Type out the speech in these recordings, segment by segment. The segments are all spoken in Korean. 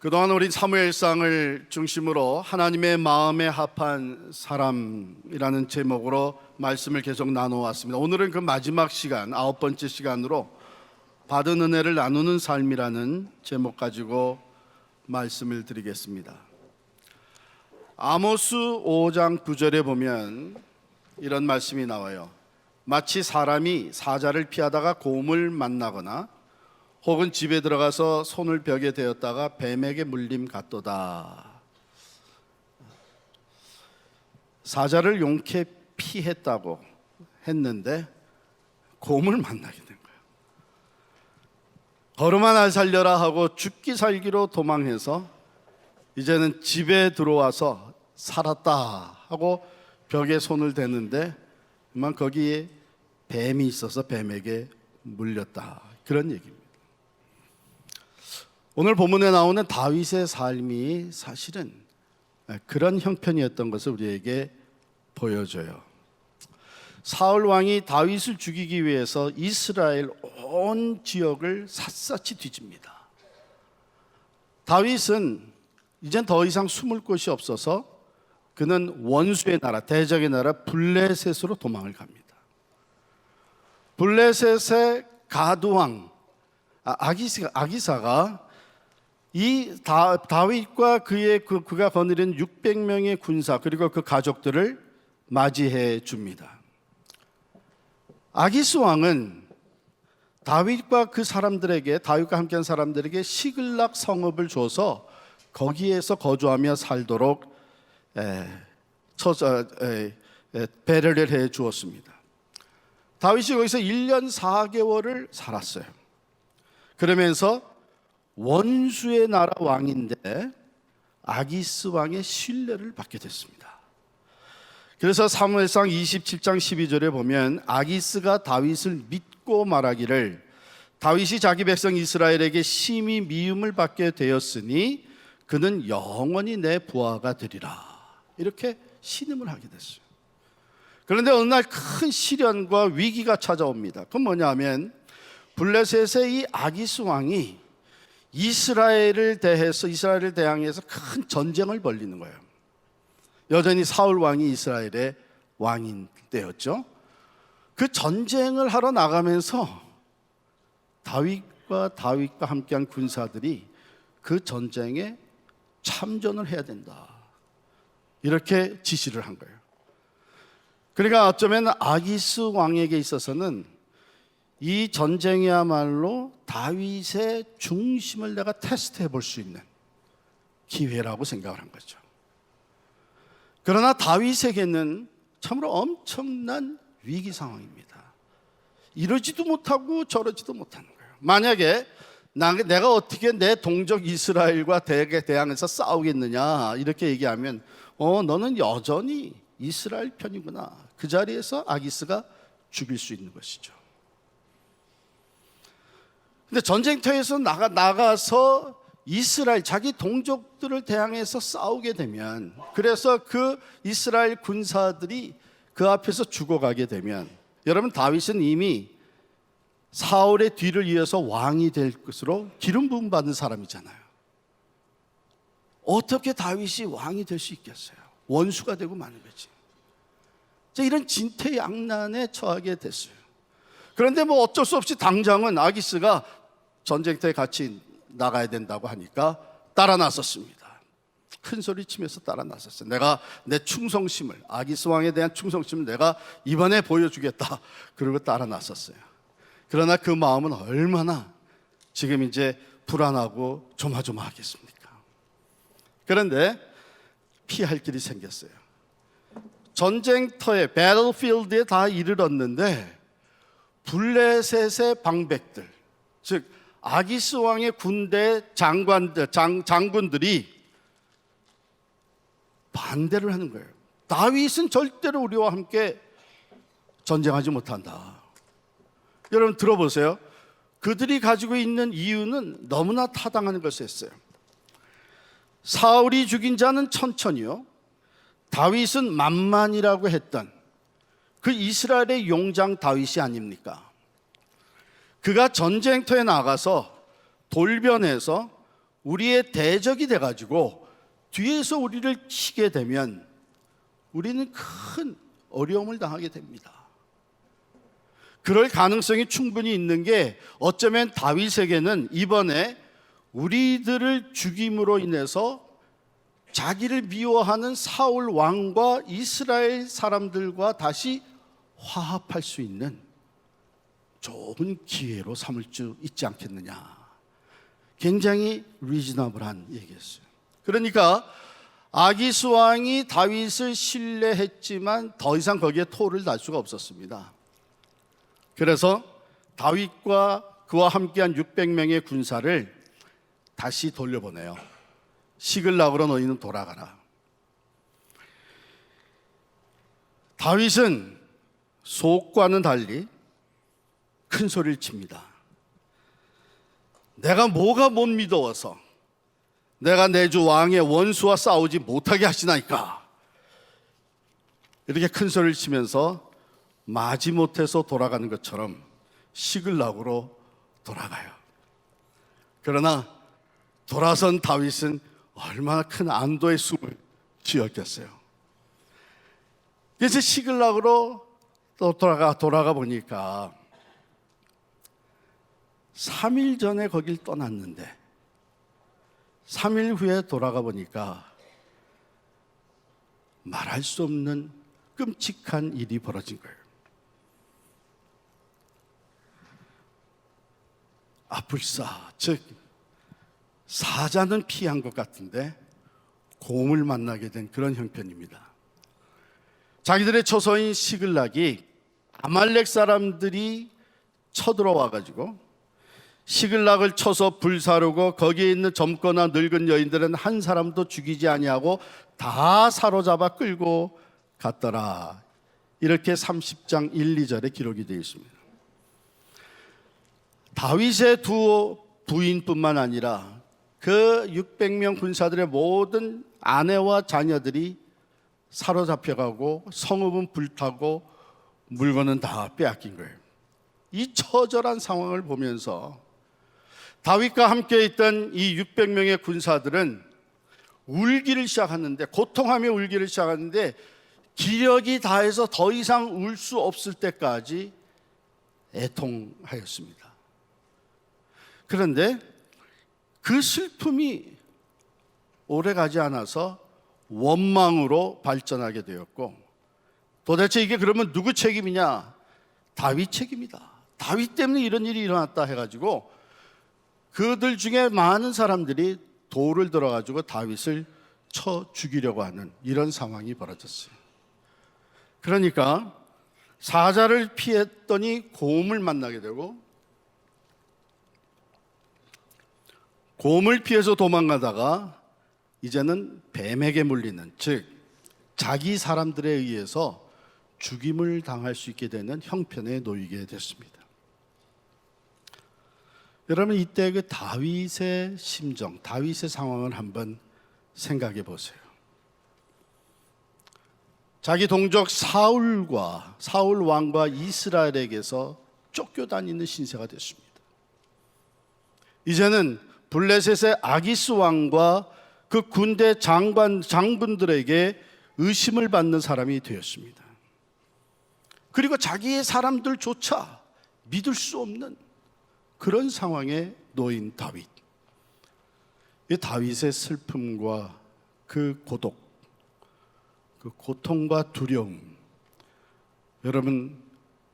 그동안 우리 사무엘상을 중심으로 하나님의 마음에 합한 사람이라는 제목으로 말씀을 계속 나눠왔습니다. 오늘은 그 마지막 시간, 9번째 시간으로 받은 은혜를 나누는 삶이라는 제목 가지고 말씀을 드리겠습니다. 아모스 5장 9절에 보면 이런 말씀이 나와요. 마치 사람이 사자를 피하다가 곰을 만나거나 혹은 집에 들어가서 손을 벽에 대었다가 뱀에게 물림 같도다. 사자를 용케 피했다고 했는데 곰을 만나게 된 거예요. 걸음아 날 살려라 하고 죽기 살기로 도망해서 이제는 집에 들어와서 살았다 하고 벽에 손을 대는데 그만 거기에 뱀이 있어서 뱀에게 물렸다. 그런 얘기입니다. 오늘 본문에 나오는 다윗의 삶이 사실은 그런 형편이었던 것을 우리에게 보여줘요. 사울 왕이 다윗을 죽이기 위해서 이스라엘 온 지역을 샅샅이 뒤집니다. 다윗은 이젠 더 이상 숨을 곳이 없어서 그는 원수의 나라, 대적의 나라 블레셋으로 도망을 갑니다. 블레셋의 가드왕 아기사가 이 다윗과 그가 거느린 600명의 군사 그리고 그 가족들을 맞이해 줍니다. 아기스 왕은 다윗과 함께한 사람들에게 시글락 성읍을 줘서 거기에서 거주하며 살도록 배려를 해 주었습니다. 다윗이 거기서 1년 4개월을 살았어요. 그러면서 원수의 나라 왕인데 아기스 왕의 신뢰를 받게 됐습니다. 그래서 사무엘상 27장 12절에 보면 아기스가 다윗을 믿고 말하기를 다윗이 자기 백성 이스라엘에게 심히 미움을 받게 되었으니 그는 영원히 내 부하가 되리라, 이렇게 신음을 하게 됐어요. 그런데 어느 날 큰 시련과 위기가 찾아옵니다. 그건 뭐냐면 블레셋의 이 아기스 왕이 이스라엘을 대항해서 큰 전쟁을 벌리는 거예요. 여전히 사울 왕이 이스라엘의 왕인 때였죠. 그 전쟁을 하러 나가면서 다윗과 함께한 군사들이 그 전쟁에 참전을 해야 된다, 이렇게 지시를 한 거예요. 그러니까 어쩌면 아기스 왕에게 있어서는 이 전쟁이야말로 다윗의 중심을 내가 테스트해 볼 수 있는 기회라고 생각을 한 거죠. 그러나 다윗에게는 참으로 엄청난 위기 상황입니다. 이러지도 못하고 저러지도 못하는 거예요. 만약에 내가 어떻게 내 동족 이스라엘과 대항해서 싸우겠느냐 이렇게 얘기하면 너는 여전히 이스라엘 편이구나, 그 자리에서 아기스가 죽일 수 있는 것이죠. 근데 전쟁터에서 나가서 이스라엘 자기 동족들을 대항해서 싸우게 되면, 그래서 그 이스라엘 군사들이 그 앞에서 죽어가게 되면, 여러분 다윗은 이미 사울의 뒤를 이어서 왕이 될 것으로 기름 부음 받은 사람이잖아요. 어떻게 다윗이 왕이 될 수 있겠어요? 원수가 되고 마는 거지. 이런 진퇴양난에 처하게 됐어요. 그런데 어쩔 수 없이 당장은 아기스가 전쟁터에 같이 나가야 된다고 하니까 따라 나섰습니다. 큰 소리 치면서 따라 나섰어요. 내가 내 충성심을, 아기스 왕에 대한 충성심을 내가 이번에 보여주겠다, 그러고 따라 나섰어요. 그러나 그 마음은 얼마나 지금 이제 불안하고 조마조마하겠습니까? 그런데 피할 길이 생겼어요. 전쟁터에 배틀필드에 다 이르렀는데 블레셋의 방백들, 즉 아기스 왕의 군대 장군들이 반대를 하는 거예요. 다윗은 절대로 우리와 함께 전쟁하지 못한다. 여러분 들어보세요. 그들이 가지고 있는 이유는 너무나 타당한 것을 했어요. 사울이 죽인 자는 천천히요, 다윗은 만만이라고 했던 그 이스라엘의 용장 다윗이 아닙니까? 그가 전쟁터에 나가서 돌변해서 우리의 대적이 돼가지고 뒤에서 우리를 치게 되면 우리는 큰 어려움을 당하게 됩니다. 그럴 가능성이 충분히 있는 게 어쩌면 다윗에게는 이번에 우리들을 죽임으로 인해서 자기를 미워하는 사울 왕과 이스라엘 사람들과 다시 화합할 수 있는 좋은 기회로 삼을 수 있지 않겠느냐. 굉장히 리즈너블한 얘기였어요. 그러니까 아기스 왕이 다윗을 신뢰했지만 더 이상 거기에 토를 달 수가 없었습니다. 그래서 다윗과 그와 함께한 600명의 군사를 다시 돌려보내요. 시글락으로 너희는 돌아가라. 다윗은 속과는 달리 큰 소리를 칩니다. 내가 뭐가 못 믿어서 내가 내 주 왕의 원수와 싸우지 못하게 하시나이까. 이렇게 큰 소리를 치면서 마지못해서 돌아가는 것처럼 시글락으로 돌아가요. 그러나 돌아선 다윗은 얼마나 큰 안도의 숨을 쉬었겠어요. 그래서 시글락으로 또 돌아가 보니까 3일 전에 거길 떠났는데 3일 후에 돌아가 보니까 말할 수 없는 끔찍한 일이 벌어진 거예요. 아불사, 즉 사자는 피한 것 같은데 곰을 만나게 된 그런 형편입니다. 자기들의 처소인 시글락이 아말렉 사람들이 쳐들어와 가지고 시글락을 쳐서 불사르고 거기에 있는 젊거나 늙은 여인들은 한 사람도 죽이지 아니하고 다 사로잡아 끌고 갔더라. 이렇게 30장 1, 2절에 기록이 되어 있습니다. 다윗의 두 부인뿐만 아니라 그 600명 군사들의 모든 아내와 자녀들이 사로잡혀가고 성읍은 불타고 물건은 다 빼앗긴 거예요. 이 처절한 상황을 보면서 다윗과 함께 있던 이 600명의 군사들은 울기를 시작하는데, 고통하며 울기를 시작하는데 기력이 다해서 더 이상 울 수 없을 때까지 애통하였습니다. 그런데 그 슬픔이 오래가지 않아서 원망으로 발전하게 되었고, 도대체 이게 그러면 누구 책임이냐? 다윗 책임이다. 다윗 때문에 이런 일이 일어났다 해가지고 그들 중에 많은 사람들이 돌을 들어가지고 다윗을 쳐 죽이려고 하는 이런 상황이 벌어졌어요. 그러니까 사자를 피했더니 곰을 만나게 되고, 곰을 피해서 도망가다가 이제는 뱀에게 물리는, 즉 자기 사람들에 의해서 죽임을 당할 수 있게 되는 형편에 놓이게 됐습니다. 여러분, 이때 그 다윗의 심정, 다윗의 상황을 한번 생각해 보세요. 자기 동족 사울 왕과 이스라엘에게서 쫓겨다니는 신세가 됐습니다. 이제는 블레셋의 아기스 왕과 그 군대 장군들에게 의심을 받는 사람이 되었습니다. 그리고 자기의 사람들조차 믿을 수 없는 그런 상황에 놓인 다윗. 이 다윗의 슬픔과 그 고독, 그 고통과 두려움, 여러분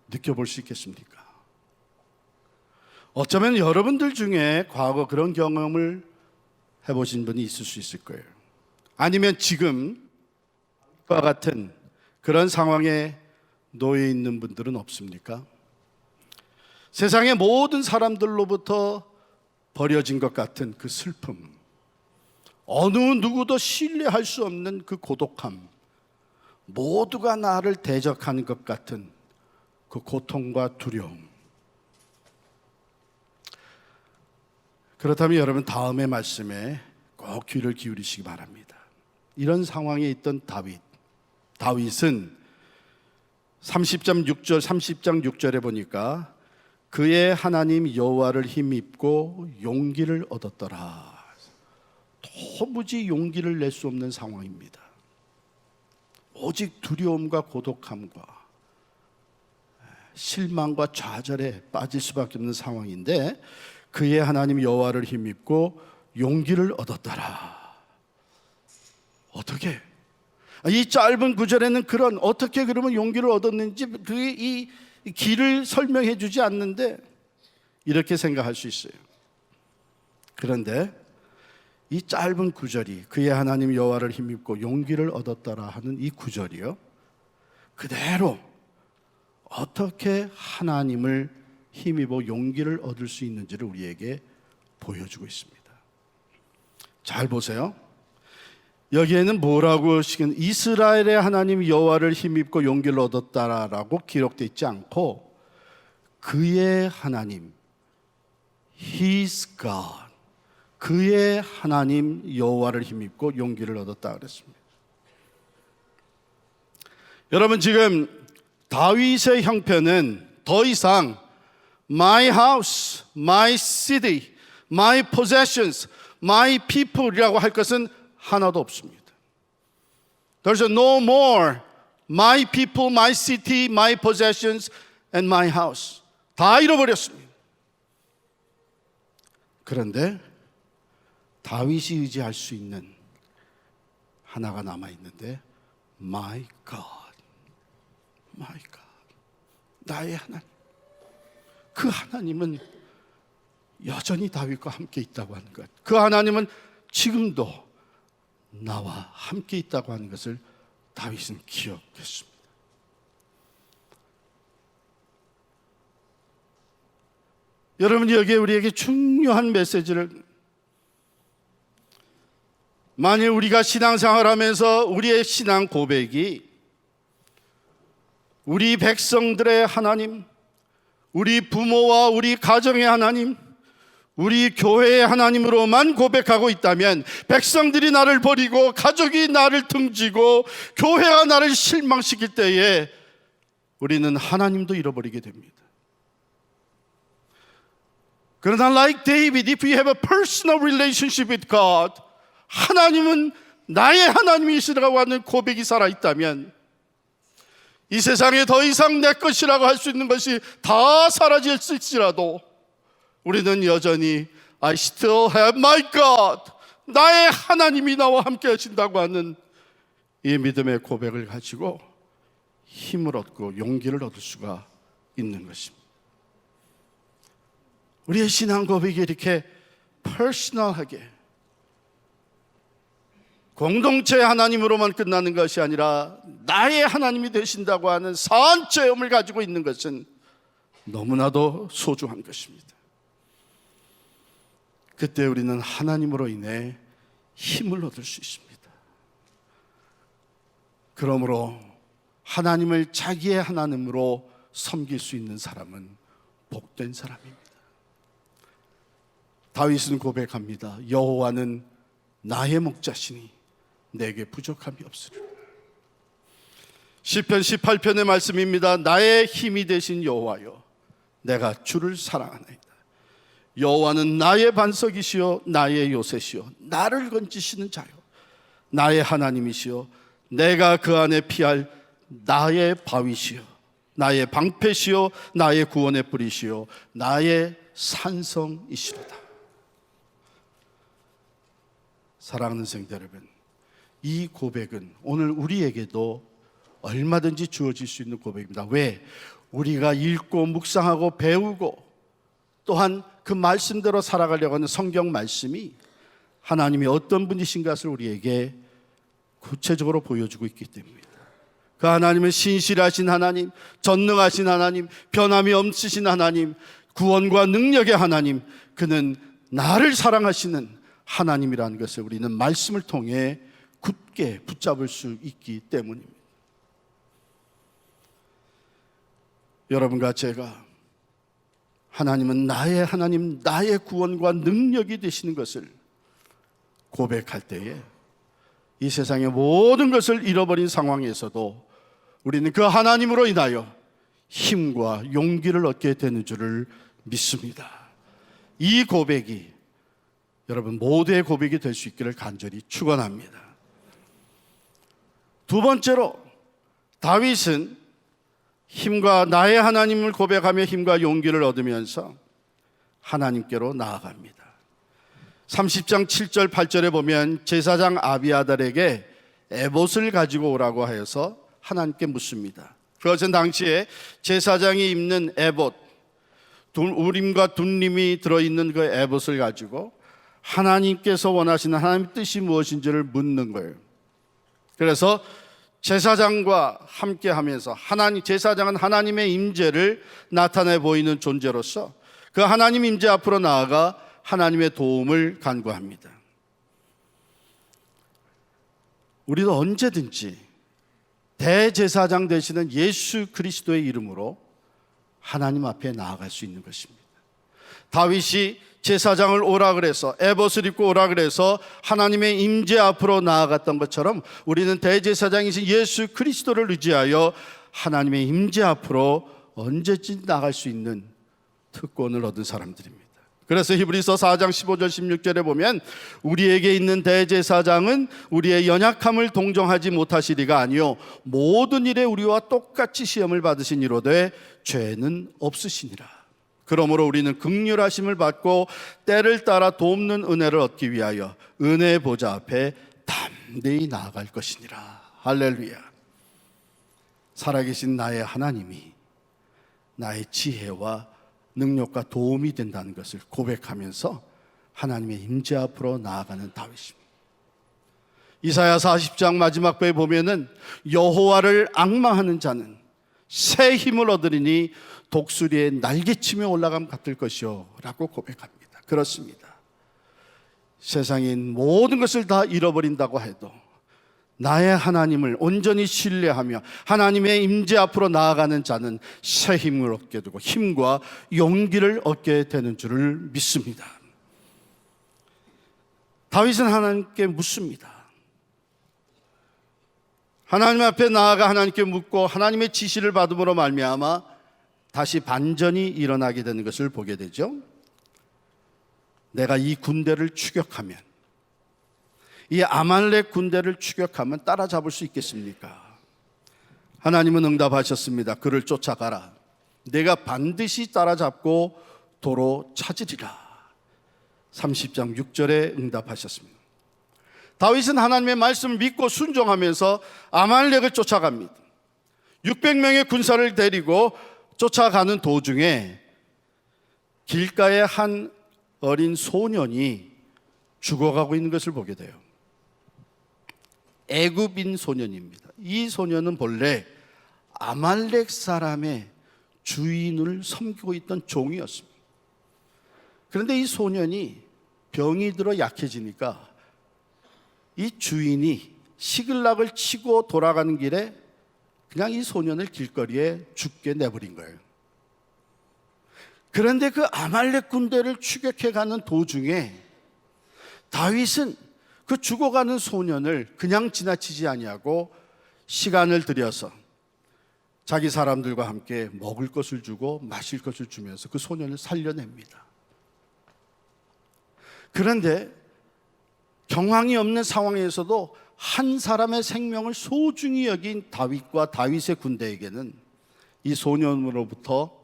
느껴볼 수 있겠습니까? 어쩌면 여러분들 중에 과거 그런 경험을 해보신 분이 있을 수 있을 거예요. 아니면 지금 과 같은 그런 상황에 놓여 있는 분들은 없습니까? 세상의 모든 사람들로부터 버려진 것 같은 그 슬픔, 어느 누구도 신뢰할 수 없는 그 고독함, 모두가 나를 대적하는 것 같은 그 고통과 두려움. 그렇다면 여러분, 다음의 말씀에 꼭 귀를 기울이시기 바랍니다. 이런 상황에 있던 다윗은 30장 6절에 보니까 그의 하나님 여호와를 힘입고 용기를 얻었더라. 도무지 용기를 낼 수 없는 상황입니다. 오직 두려움과 고독함과 실망과 좌절에 빠질 수밖에 없는 상황인데, 그의 하나님 여호와를 힘입고 용기를 얻었더라. 어떻게? 이 짧은 구절에는 그런 어떻게 그러면 용기를 얻었는지 이 길을 설명해 주지 않는데 이렇게 생각할 수 있어요. 그런데 이 짧은 구절이 그의 하나님 여호와를 힘입고 용기를 얻었더라 하는 이 구절이요, 그대로 어떻게 하나님을 힘입어 용기를 얻을 수 있는지를 우리에게 보여주고 있습니다. 잘 보세요. 여기에는 뭐라고 시킨, 이스라엘의 하나님 여호와를 힘입고 용기를 얻었다라고 기록되어 있지 않고 그의 하나님, His God, 그의 하나님 여호와를 힘입고 용기를 얻었다 그랬습니다. 여러분, 지금 다윗의 형편은 더 이상 My house, my city, my possessions, my people이라고 할 것은 하나도 없습니다. There's no more my people, my city, my possessions, and my house. 다 잃어버렸습니다. 그런데 다윗이 의지할 수 있는 하나가 남아있는데 My God, my God, 나의 하나님. 그 하나님은 여전히 다윗과 함께 있다고 하는 것, 그 하나님은 지금도 나와 함께 있다고 하는 것을 다윗은 기억했습니다. 여러분, 여기에 우리에게 중요한 메시지를, 만일 우리가 신앙생활하면서 우리의 신앙 고백이 우리 백성들의 하나님, 우리 부모와 우리 가정의 하나님, 우리 교회의 하나님으로만 고백하고 있다면, 백성들이 나를 버리고 가족이 나를 등지고 교회가 나를 실망시킬 때에 우리는 하나님도 잃어버리게 됩니다. 그러나 like David, if we have a personal relationship with God, 하나님은 나의 하나님이시라고 하는 고백이 살아있다면 이 세상에 더 이상 내 것이라고 할 수 있는 것이 다 사라질지라도 우리는 여전히 I still have my God, 나의 하나님이 나와 함께 하신다고 하는 이 믿음의 고백을 가지고 힘을 얻고 용기를 얻을 수가 있는 것입니다. 우리의 신앙 고백이 이렇게 퍼스널하게 공동체 하나님으로만 끝나는 것이 아니라 나의 하나님이 되신다고 하는 산 체험을 가지고 있는 것은 너무나도 소중한 것입니다. 그때 우리는 하나님으로 인해 힘을 얻을 수 있습니다. 그러므로 하나님을 자기의 하나님으로 섬길 수 있는 사람은 복된 사람입니다. 다윗은 고백합니다. 여호와는 나의 목자시니 내게 부족함이 없으리라. 시편 18편의 말씀입니다. 나의 힘이 되신 여호와여, 내가 주를 사랑하나이다. 여호와는 나의 반석이시요 나의 요새시요 나를 건지시는 자요, 나의 하나님이시요 내가 그 안에 피할 나의 바위시요 나의 방패시요 나의 구원의 뿌리시요 나의 산성이시로다. 사랑하는 성도 여러분, 이 고백은 오늘 우리에게도 얼마든지 주어질 수 있는 고백입니다. 왜? 우리가 읽고 묵상하고 배우고 또한 그 말씀대로 살아가려고 하는 성경 말씀이 하나님이 어떤 분이신 것을 우리에게 구체적으로 보여주고 있기 때문입니다. 그 하나님은 신실하신 하나님, 전능하신 하나님, 변함이 없으신 하나님, 구원과 능력의 하나님, 그는 나를 사랑하시는 하나님이라는 것을 우리는 말씀을 통해 굳게 붙잡을 수 있기 때문입니다. 여러분과 제가 하나님은 나의 하나님, 나의 구원과 능력이 되시는 것을 고백할 때에 이 세상의 모든 것을 잃어버린 상황에서도 우리는 그 하나님으로 인하여 힘과 용기를 얻게 되는 줄을 믿습니다. 이 고백이 여러분 모두의 고백이 될 수 있기를 간절히 축원합니다. 두 번째로 다윗은 힘과 나의 하나님을 고백하며 힘과 용기를 얻으면서 하나님께로 나아갑니다. 30장 7절 8절에 보면 제사장 아비아달에게 에봇을 가지고 오라고 하여서 하나님께 묻습니다. 그것은 당시에 제사장이 입는 에봇, 우림과 둠림이 들어있는 그 에봇을 가지고 하나님께서 원하시는 하나님의 뜻이 무엇인지를 묻는 거예요. 그래서 제사장과 함께 하면서 제사장은 하나님의 임재를 나타내 보이는 존재로서 그 하나님 임재 앞으로 나아가 하나님의 도움을 간구합니다. 우리도 언제든지 대제사장 되시는 예수 그리스도의 이름으로 하나님 앞에 나아갈 수 있는 것입니다. 다윗이 제사장을 오라 그래서 에봇을 입고 오라 그래서 하나님의 임재 앞으로 나아갔던 것처럼 우리는 대제사장이신 예수 그리스도를 의지하여 하나님의 임재 앞으로 언제든지 나갈 수 있는 특권을 얻은 사람들입니다. 그래서 히브리서 4장 15절 16절에 보면 우리에게 있는 대제사장은 우리의 연약함을 동정하지 못하시리가 아니요 모든 일에 우리와 똑같이 시험을 받으신 이로되 죄는 없으시니라. 그러므로 우리는 긍휼하심을 받고 때를 따라 돕는 은혜를 얻기 위하여 은혜의 보좌 앞에 담대히 나아갈 것이니라. 할렐루야. 살아계신 나의 하나님이 나의 지혜와 능력과 도움이 된다는 것을 고백하면서 하나님의 임재 앞으로 나아가는 다윗입니다. 이사야 40장 마지막 부에 보면은 여호와를 앙망하는 자는 새 힘을 얻으리니 독수리에 날개치며 올라감 같을 것이요 라고 고백합니다. 그렇습니다. 세상의 모든 것을 다 잃어버린다고 해도 나의 하나님을 온전히 신뢰하며 하나님의 임재 앞으로 나아가는 자는 새 힘을 얻게 되고 힘과 용기를 얻게 되는 줄을 믿습니다. 다윗은 하나님께 묻습니다. 하나님 앞에 나아가 하나님께 묻고 하나님의 지시를 받음으로 말미암아 다시 반전이 일어나게 되는 것을 보게 되죠. 내가 이 군대를 추격하면, 이 아말렉 군대를 추격하면 따라잡을 수 있겠습니까? 하나님은 응답하셨습니다. 그를 쫓아가라. 내가 반드시 따라잡고 도로 찾으리라. 30장 6절에 응답하셨습니다. 다윗은 하나님의 말씀을 믿고 순종하면서 아말렉을 쫓아갑니다. 600명의 군사를 데리고 쫓아가는 도중에 길가에 한 어린 소년이 죽어가고 있는 것을 보게 돼요. 애굽인 소년입니다. 이 소년은 본래 아말렉 사람의 주인을 섬기고 있던 종이었습니다. 그런데 이 소년이 병이 들어 약해지니까 이 주인이 시글락을 치고 돌아가는 길에 그냥 이 소년을 길거리에 죽게 내버린 거예요. 그런데 그 아말렉 군대를 추격해 가는 도중에 다윗은 그 죽어가는 소년을 그냥 지나치지 아니하고 시간을 들여서 자기 사람들과 함께 먹을 것을 주고 마실 것을 주면서 그 소년을 살려냅니다. 그런데 경황이 없는 상황에서도 한 사람의 생명을 소중히 여긴 다윗과 다윗의 군대에게는 이 소년으로부터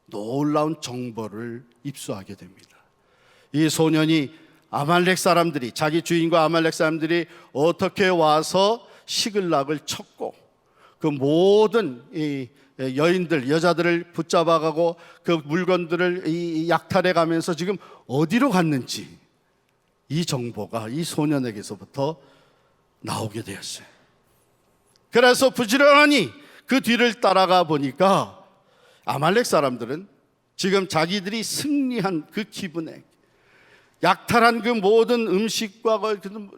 놀라운 정보를 입수하게 됩니다. 이 소년이 아말렉 사람들이, 자기 주인과 아말렉 사람들이 어떻게 와서 시글락을 쳤고 그 모든 이 여인들, 여자들을 붙잡아가고 그 물건들을 약탈해 가면서 지금 어디로 갔는지 이 정보가 이 소년에게서부터 나오게 되었어요. 그래서 부지런히 그 뒤를 따라가 보니까 아말렉 사람들은 지금 자기들이 승리한 그 기분에 약탈한 그 모든 음식과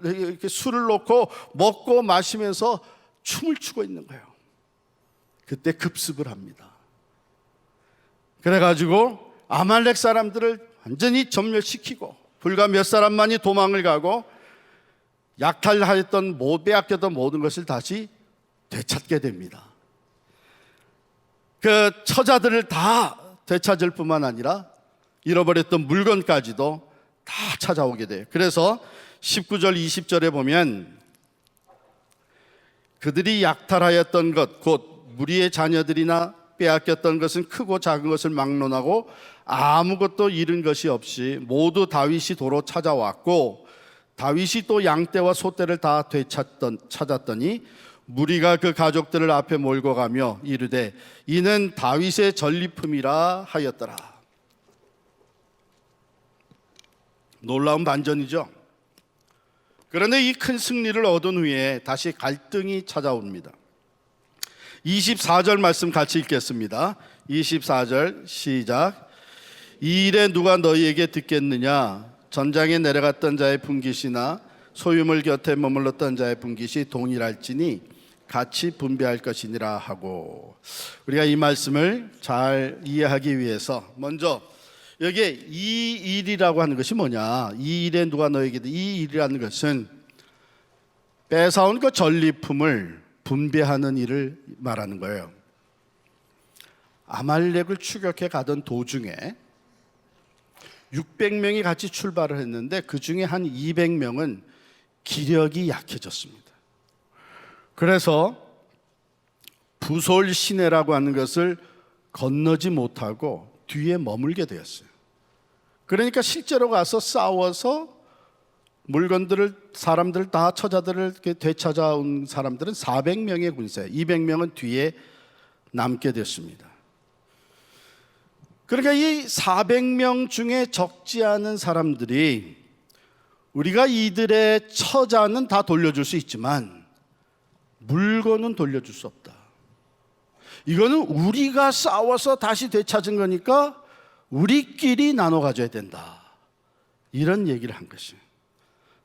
이렇게 술을 놓고 먹고 마시면서 춤을 추고 있는 거예요. 그때 급습을 합니다. 그래가지고 아말렉 사람들을 완전히 전멸시키고 불과 몇 사람만이 도망을 가고 약탈하였던, 빼앗겼던 모든 것을 다시 되찾게 됩니다. 그 처자들을 다 되찾을 뿐만 아니라 잃어버렸던 물건까지도 다 찾아오게 돼요. 그래서 19절 20절에 보면 그들이 약탈하였던 것 곧 무리의 자녀들이나 빼앗겼던 것은 크고 작은 것을 막론하고 아무것도 잃은 것이 없이 모두 다윗이 도로 찾아왔고 다윗이 또 양떼와 소떼를 다 찾았더니 무리가 그 가족들을 앞에 몰고 가며 이르되 이는 다윗의 전리품이라 하였더라. 놀라운 반전이죠. 그런데 이 큰 승리를 얻은 후에 다시 갈등이 찾아옵니다. 24절 말씀 같이 읽겠습니다. 24절 시작. 이 일에 누가 너희에게 듣겠느냐? 전장에 내려갔던 자의 분깃이나 소유물 곁에 머물렀던 자의 분깃이 동일할지니 같이 분배할 것이니라 하고, 우리가 이 말씀을 잘 이해하기 위해서 먼저 여기에 이 일이라고 하는 것이 뭐냐? 이 일에 누가 너에게, 이 일이라는 것은 뺏어온 그 전리품을 분배하는 일을 말하는 거예요. 아말렉을 추격해 가던 도중에 600명이 같이 출발을 했는데 그 중에 한 200명은 기력이 약해졌습니다. 그래서 부솔 시내라고 하는 것을 건너지 못하고 뒤에 머물게 되었어요. 그러니까 실제로 가서 싸워서 물건들을, 사람들 다, 처자들을 되찾아온 사람들은 400명의 군사, 200명은 뒤에 남게 됐습니다. 그러니까 이 400명 중에 적지 않은 사람들이 우리가 이들의 처자는 다 돌려줄 수 있지만 물건은 돌려줄 수 없다. 이거는 우리가 싸워서 다시 되찾은 거니까 우리끼리 나눠 가져야 된다. 이런 얘기를 한 것이에요.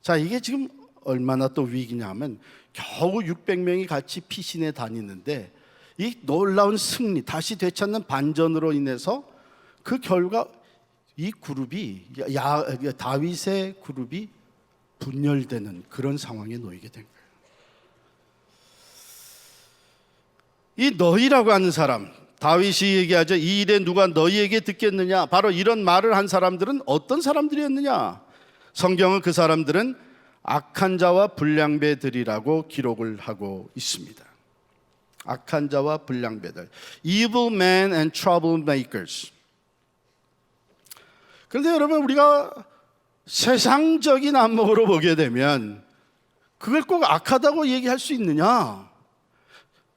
자, 이게 지금 얼마나 또 위기냐면 겨우 600명이 같이 피신해 다니는데 이 놀라운 승리, 다시 되찾는 반전으로 인해서 그 결과 이 그룹이, 다윗의 그룹이 분열되는 그런 상황에 놓이게 된 거예요. 이 너희라고 하는 사람, 다윗이 얘기하죠. 이 일에 누가 너희에게 듣겠느냐? 바로 이런 말을 한 사람들은 어떤 사람들이었느냐? 성경은 그 사람들은 악한 자와 불량배들이라고 기록을 하고 있습니다. 악한 자와 불량배들, evil men and troublemakers. 그런데 여러분, 우리가 세상적인 안목으로 보게 되면 그걸 꼭 악하다고 얘기할 수 있느냐?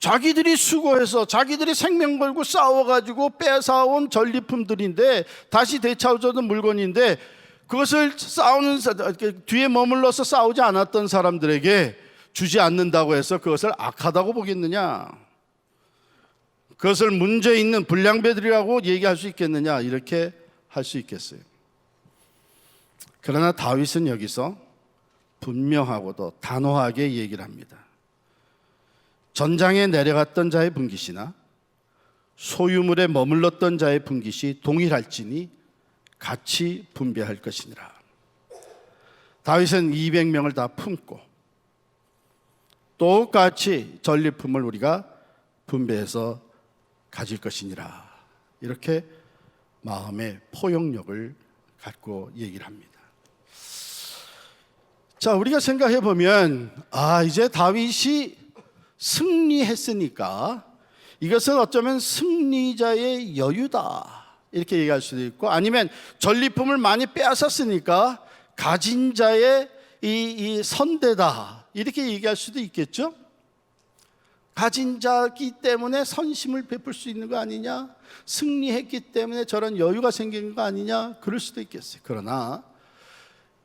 자기들이 수고해서 자기들이 생명 걸고 싸워가지고 뺏어온 전리품들인데, 다시 되찾아온 물건인데, 그것을 싸우는, 뒤에 머물러서 싸우지 않았던 사람들에게 주지 않는다고 해서 그것을 악하다고 보겠느냐? 그것을 문제 있는 불량배들이라고 얘기할 수 있겠느냐? 이렇게 할 수 있겠어요. 그러나 다윗은 여기서 분명하고도 단호하게 얘기를 합니다. 전장에 내려갔던 자의 분깃이나 소유물에 머물렀던 자의 분깃이 동일할지니 같이 분배할 것이니라. 다윗은 200명을 다 품고 똑같이 전리품을 우리가 분배해서 가질 것이니라. 이렇게 마음의 포용력을 갖고 얘기를 합니다. 자, 우리가 생각해 보면, 이제 다윗이 승리했으니까 이것은 어쩌면 승리자의 여유다, 이렇게 얘기할 수도 있고, 아니면 전리품을 많이 빼앗았으니까 가진 자의 이 선대다, 이렇게 얘기할 수도 있겠죠. 가진 자기 때문에 선심을 베풀 수 있는 거 아니냐, 승리했기 때문에 저런 여유가 생기는 거 아니냐, 그럴 수도 있겠어요. 그러나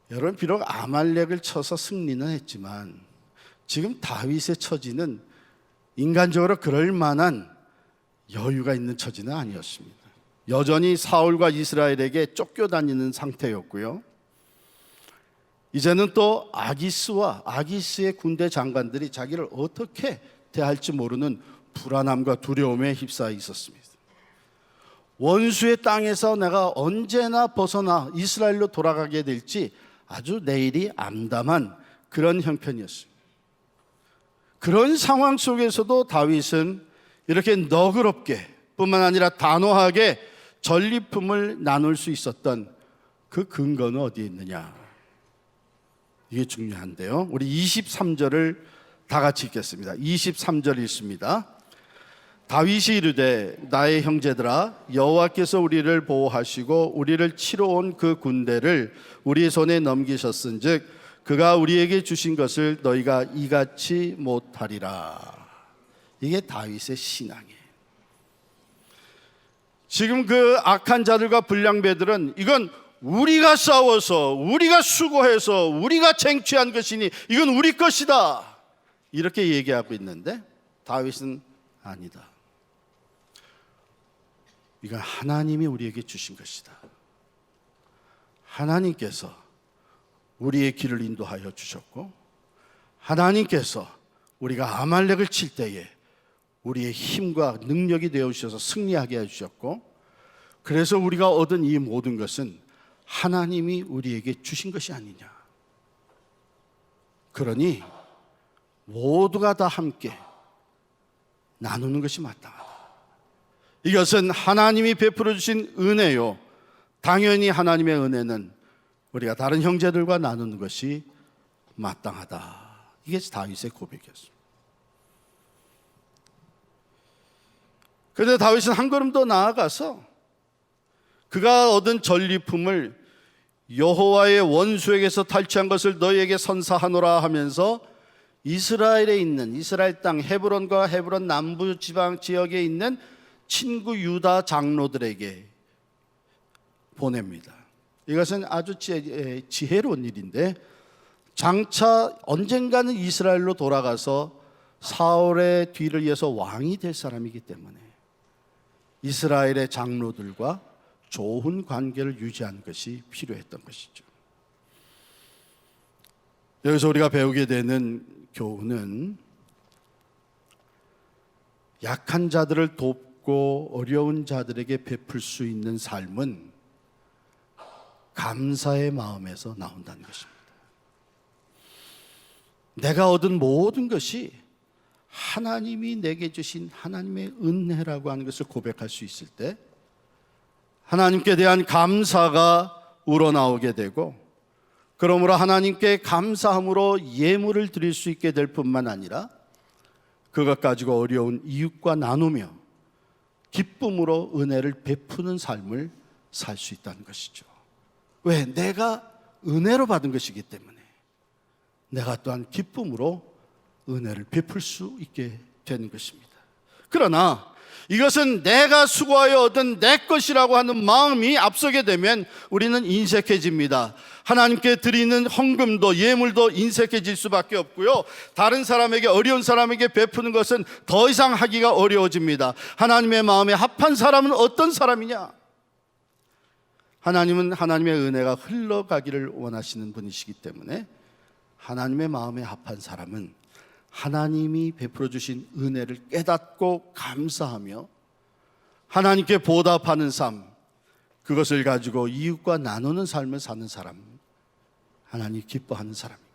여러분, 비록 아말렉을 쳐서 승리는 했지만 지금 다윗의 처지는 인간적으로 그럴 만한 여유가 있는 처지는 아니었습니다. 여전히 사울과 이스라엘에게 쫓겨다니는 상태였고요. 이제는 또 아기스의 군대 장관들이 자기를 어떻게 대할지 모르는 불안함과 두려움에 휩싸여 있었습니다. 원수의 땅에서 내가 언제나 벗어나 이스라엘로 돌아가게 될지 아주 내일이 암담한 그런 형편이었습니다. 그런 상황 속에서도 다윗은 이렇게 너그럽게 뿐만 아니라 단호하게 전리품을 나눌 수 있었던 그 근거는 어디에 있느냐? 이게 중요한데요. 우리 23절을 다 같이 읽겠습니다. 23절 읽습니다. 다윗이 이르되 나의 형제들아 여호와께서 우리를 보호하시고 우리를 치러 온 그 군대를 우리 손에 넘기셨은즉 그가 우리에게 주신 것을 너희가 이같이 못하리라. 이게 다윗의 신앙이에요. 지금 그 악한 자들과 불량배들은 이건 우리가 싸워서 우리가 수고해서 우리가 쟁취한 것이니 이건 우리 것이다 이렇게 얘기하고 있는데 다윗은 아니다. 이건 하나님이 우리에게 주신 것이다. 하나님께서 우리의 길을 인도하여 주셨고 하나님께서 우리가 아말렉을 칠 때에 우리의 힘과 능력이 되어 주셔서 승리하게 해주셨고 그래서 우리가 얻은 이 모든 것은 하나님이 우리에게 주신 것이 아니냐. 그러니 모두가 다 함께 나누는 것이 마땅하다. 이것은 하나님이 베풀어 주신 은혜요. 당연히 하나님의 은혜는 우리가 다른 형제들과 나누는 것이 마땅하다. 이게 다윗의 고백이었습니다. 그런데 다윗은 한 걸음 더 나아가서 그가 얻은 전리품을 여호와의 원수에게서 탈취한 것을 너희에게 선사하노라 하면서 이스라엘에 있는 이스라엘 땅 헤브론과 헤브론 남부 지방 지역에 있는 친구 유다 장로들에게 보냅니다. 이것은 아주 지혜로운 일인데 장차 언젠가는 이스라엘로 돌아가서 사울의 뒤를 이어서 왕이 될 사람이기 때문에 이스라엘의 장로들과 좋은 관계를 유지하는 것이 필요했던 것이죠. 여기서 우리가 배우게 되는 교훈은 약한 자들을 돕고 어려운 자들에게 베풀 수 있는 삶은 감사의 마음에서 나온다는 것입니다. 내가 얻은 모든 것이 하나님이 내게 주신 하나님의 은혜라고 하는 것을 고백할 수 있을 때 하나님께 대한 감사가 우러나오게 되고 그러므로 하나님께 감사함으로 예물을 드릴 수 있게 될 뿐만 아니라 그것 가지고 어려운 이웃과 나누며 기쁨으로 은혜를 베푸는 삶을 살 수 있다는 것이죠. 왜? 내가 은혜로 받은 것이기 때문에 내가 또한 기쁨으로 은혜를 베풀 수 있게 되는 것입니다. 그러나 이것은 내가 수고하여 얻은 내 것이라고 하는 마음이 앞서게 되면 우리는 인색해집니다. 하나님께 드리는 헌금도 예물도 인색해질 수밖에 없고요. 다른 사람에게 어려운 사람에게 베푸는 것은 더 이상 하기가 어려워집니다. 하나님의 마음에 합한 사람은 어떤 사람이냐? 하나님은 하나님의 은혜가 흘러가기를 원하시는 분이시기 때문에 하나님의 마음에 합한 사람은 하나님이 베풀어 주신 은혜를 깨닫고 감사하며 하나님께 보답하는 삶, 그것을 가지고 이웃과 나누는 삶을 사는 사람, 하나님 기뻐하는 사람입니다.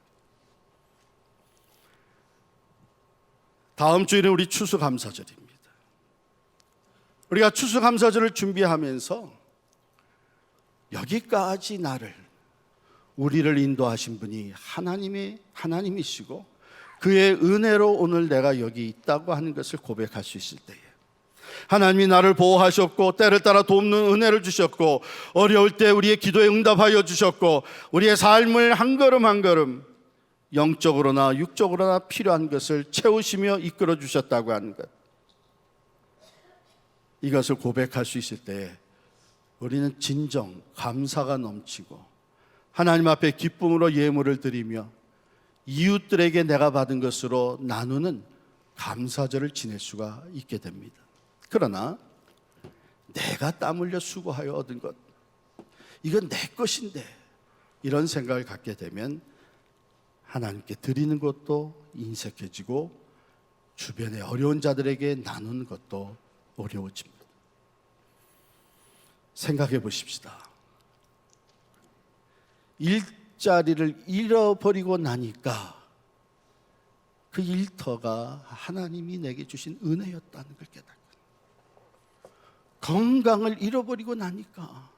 다음 주에는 우리 추수감사절입니다. 우리가 추수감사절을 준비하면서 여기까지 우리를 인도하신 분이 하나님이시고 그의 은혜로 오늘 내가 여기 있다고 하는 것을 고백할 수 있을 때에 하나님이 나를 보호하셨고 때를 따라 돕는 은혜를 주셨고 어려울 때 우리의 기도에 응답하여 주셨고 우리의 삶을 한 걸음 한 걸음 영적으로나 육적으로나 필요한 것을 채우시며 이끌어 주셨다고 하는 것, 이것을 고백할 수 있을 때에 우리는 진정 감사가 넘치고 하나님 앞에 기쁨으로 예물을 드리며 이웃들에게 내가 받은 것으로 나누는 감사절을 지낼 수가 있게 됩니다. 그러나 내가 땀 흘려 수고하여 얻은 것, 이건 내 것인데 이런 생각을 갖게 되면 하나님께 드리는 것도 인색해지고 주변의 어려운 자들에게 나누는 것도 어려워집니다. 생각해 보십시다. 일자리를 잃어버리고 나니까 그 일터가 하나님이 내게 주신 은혜였다는 걸 깨닫고, 건강을 잃어버리고 나니까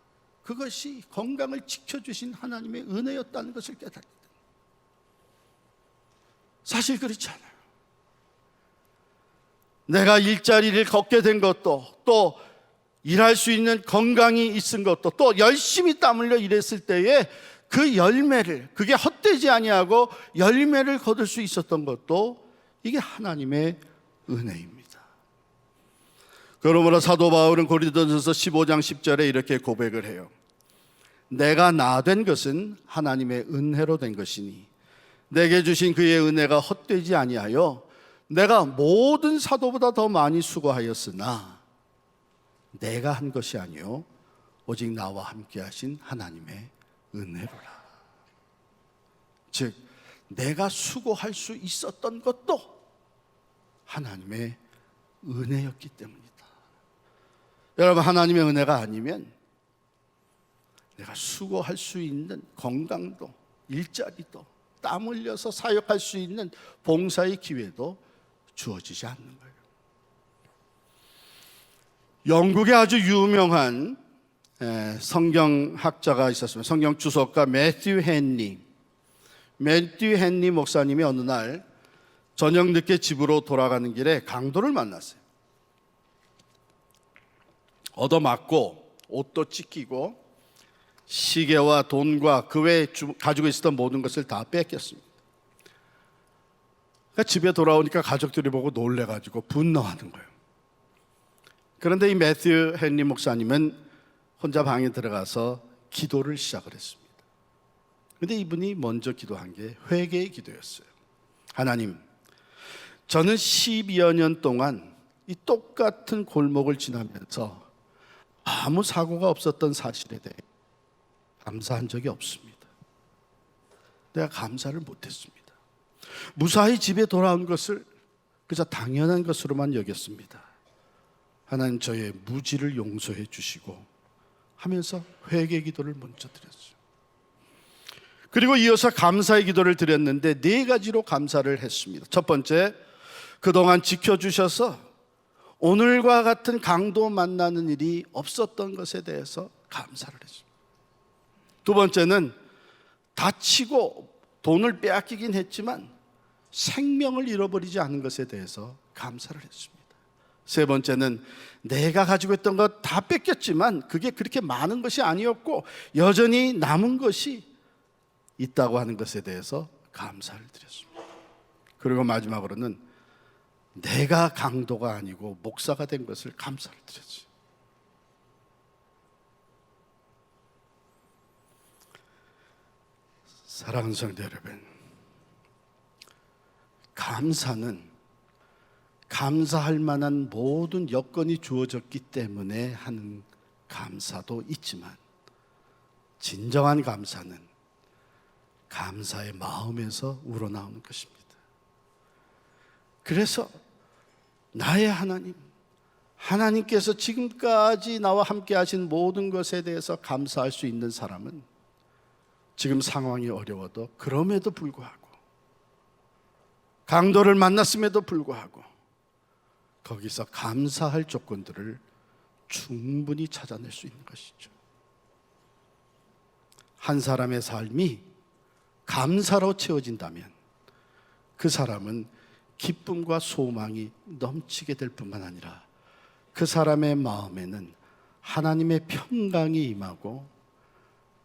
그것이 건강을 지켜주신 하나님의 은혜였다는 것을 깨닫게 됩니다. 사실 그렇지 않아요. 내가 일자리를 걷게 된 것도, 또 일할 수 있는 건강이 있은 것도, 또 열심히 땀 흘려 일했을 때에 그 열매를, 그게 헛되지 아니하고 열매를 거둘 수 있었던 것도 이게 하나님의 은혜입니다. 그러므로 사도 바울은 고린도전서 15장 10절에 이렇게 고백을 해요. 내가 나 된 것은 하나님의 은혜로 된 것이니 내게 주신 그의 은혜가 헛되지 아니하여 내가 모든 사도보다 더 많이 수고하였으나 내가 한 것이 아니요 오직 나와 함께 하신 하나님의 은혜로라. 즉 내가 수고할 수 있었던 것도 하나님의 은혜였기 때문이다. 여러분, 하나님의 은혜가 아니면 내가 수고할 수 있는 건강도, 일자리도, 땀 흘려서 사역할 수 있는 봉사의 기회도 주어지지 않는 거예요. 영국에 아주 유명한 성경학자가 있었습니다. 성경 주석가 매튜 헨리 목사님이 어느 날 저녁 늦게 집으로 돌아가는 길에 강도를 만났어요. 얻어맞고 옷도 찢기고 시계와 돈과 그 외에 가지고 있었던 모든 것을 다 뺏겼습니다. 그러니까 집에 돌아오니까 가족들이 보고 놀래가지고 분노하는 거예요. 그런데 이 매튜 헨리 목사님은 혼자 방에 들어가서 기도를 시작을 했습니다. 그런데 이분이 먼저 기도한 게 회개의 기도였어요. 하나님, 저는 12여 년 동안 이 똑같은 골목을 지나면서 아무 사고가 없었던 사실에 대해 감사한 적이 없습니다. 내가 감사를 못했습니다. 무사히 집에 돌아온 것을 그저 당연한 것으로만 여겼습니다. 하나님, 저의 무지를 용서해 주시고 하면서 회개 기도를 먼저 드렸어요. 그리고 이어서 감사의 기도를 드렸는데 4가지로 감사를 했습니다. 첫 번째, 그동안 지켜주셔서 오늘과 같은 강도 만나는 일이 없었던 것에 대해서 감사를 했습니다. 두 번째는 다치고 돈을 빼앗기긴 했지만 생명을 잃어버리지 않은 것에 대해서 감사를 했습니다. 세 번째는 내가 가지고 있던 것 다 뺏겼지만 그게 그렇게 많은 것이 아니었고 여전히 남은 것이 있다고 하는 것에 대해서 감사를 드렸습니다. 그리고 마지막으로는 내가 강도가 아니고 목사가 된 것을 감사를 드렸어요. 사랑하는 성도 여러분, 감사는 감사할 만한 모든 여건이 주어졌기 때문에 하는 감사도 있지만 진정한 감사는 감사의 마음에서 우러나오는 것입니다. 그래서 나의 하나님께서 지금까지 나와 함께 하신 모든 것에 대해서 감사할 수 있는 사람은 지금 상황이 어려워도 그럼에도 불구하고 강도를 만났음에도 불구하고 거기서 감사할 조건들을 충분히 찾아낼 수 있는 것이죠. 한 사람의 삶이 감사로 채워진다면 그 사람은 기쁨과 소망이 넘치게 될 뿐만 아니라 그 사람의 마음에는 하나님의 평강이 임하고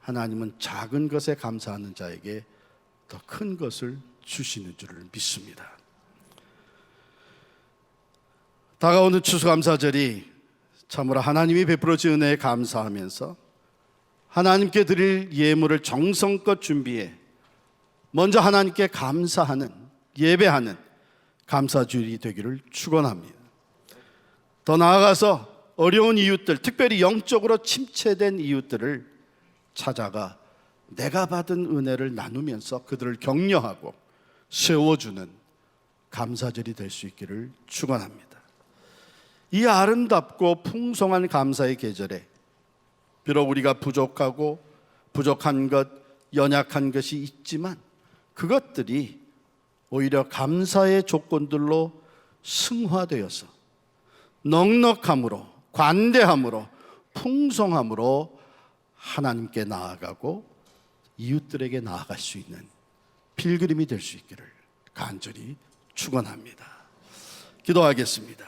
하나님은 작은 것에 감사하는 자에게 더 큰 것을 주시는 줄을 믿습니다. 다가오는 추수감사절이 참으로 하나님이 베풀어 주신 은혜에 감사하면서 하나님께 드릴 예물을 정성껏 준비해 먼저 하나님께 감사하는, 예배하는 감사주일이 되기를 축원합니다. 더 나아가서 어려운 이웃들, 특별히 영적으로 침체된 이웃들을 찾아가 내가 받은 은혜를 나누면서 그들을 격려하고 세워주는 감사절이 될 수 있기를 축원합니다. 이 아름답고 풍성한 감사의 계절에 비록 우리가 부족하고 부족한 것, 연약한 것이 있지만 그것들이 오히려 감사의 조건들로 승화되어서 넉넉함으로, 관대함으로, 풍성함으로 하나님께 나아가고 이웃들에게 나아갈 수 있는 필그림이 될 수 있기를 간절히 축원합니다. 기도하겠습니다.